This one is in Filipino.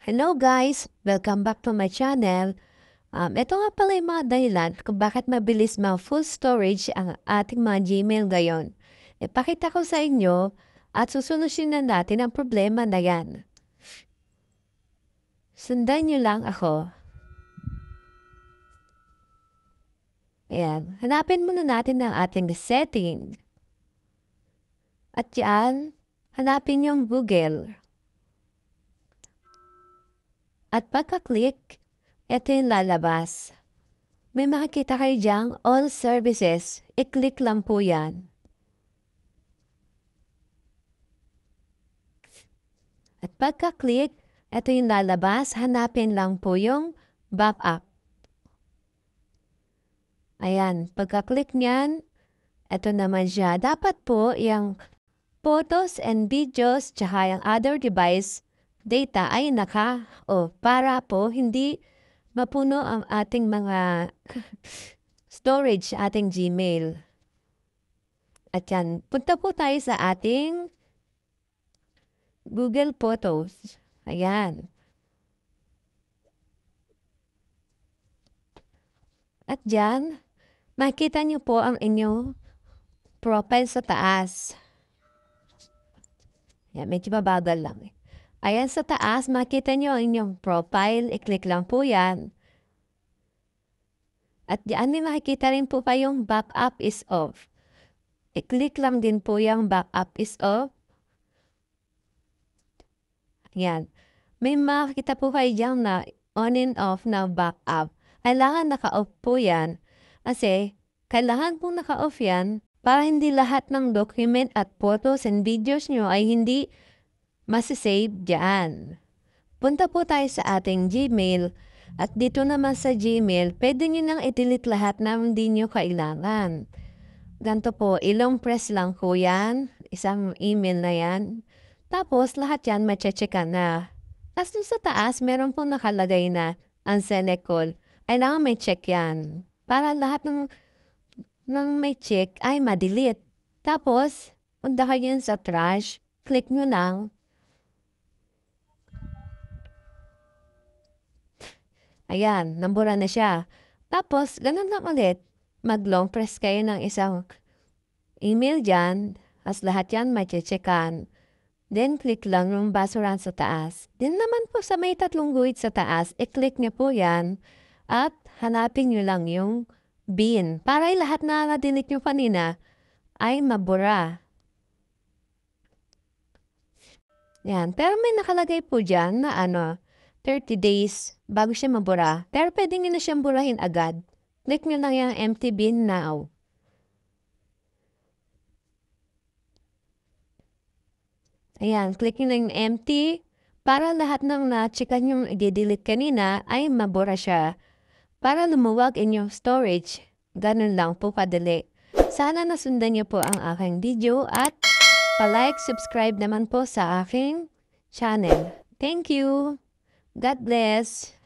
Hello guys! Welcome back to my channel. Ito nga pala yung mga dahilan kung bakit mabilis ma-full storage ang ating mga Gmail ngayon. Ipakita ko sa inyo at susolusyonan natin ang problema na yan. Sundan nyo lang ako. Ayan. Hanapin muna natin ang ating setting. At yan, hanapin yung Google. At pagka-click, ito yung lalabas. May makikita kayo diyang all services. I-click lang po yan. At pagka-click, ito yung lalabas. Hanapin lang po yung backup. Ayan, pagka-click niyan, ito naman siya. Dapat po yung photos and videos tsaka yung other device data ay para po hindi mapuno ang ating mga storage sa ating Gmail. At yan, punta po tayo sa ating Google Photos. Ayan. At dyan, makita niyo po ang inyong profile sa taas. Yan, medyo mabagal lang. Ayan sa taas, makita niyo ang inyong profile. I-click lang po yan. At diyan may makikita rin po pa yung backup is off. I-click lang din po yung backup is off. Yan. May makikita po kayo dyan na on and off na backup. Kailangan naka-off po yan. Kasi kailangan pong naka-off yan para hindi lahat ng document at photos and videos nyo ay hindi masisave dyan. Punta po tayo sa ating Gmail. At dito naman sa Gmail, pwede nyo nang i-delete lahat na hindi nyo kailangan. Ganito po, ilong press lang po yan. Isang email na yan. Tapos, lahat yan mache-checkan na. Tapos dun sa taas, meron pong nakalagay na unselect all. Kailangan may check yan. Para lahat ng may check ay ma-delete. Tapos, punta kayo sa trash. Click nyo lang. Ayan, nambura na siya. Tapos, ganun lang ulit. Mag-long press kayo ng isang email dyan. As lahat yan mache-checkan. Then, click lang yung basuran sa taas. Then naman po sa may tatlong guhit sa taas, i-click niyo po yan. At hanapin niyo lang yung bin. Para lahat na na-delete nyo kanina ay mabura. Yan. Pero may nakalagay po dyan na 30 days bago siya mabura. Pero pwede nyo na siyang burahin agad. Click nyo lang yung empty bin now. Ayan, click nyo lang yung empty para lahat ng na-checkan yung i-delete kanina ay mabura siya. Para lumuwag inyong storage, ganun lang po kadali. Sana nasundan niyo po ang aking video at pa-like, subscribe naman po sa aking channel. Thank you! God bless!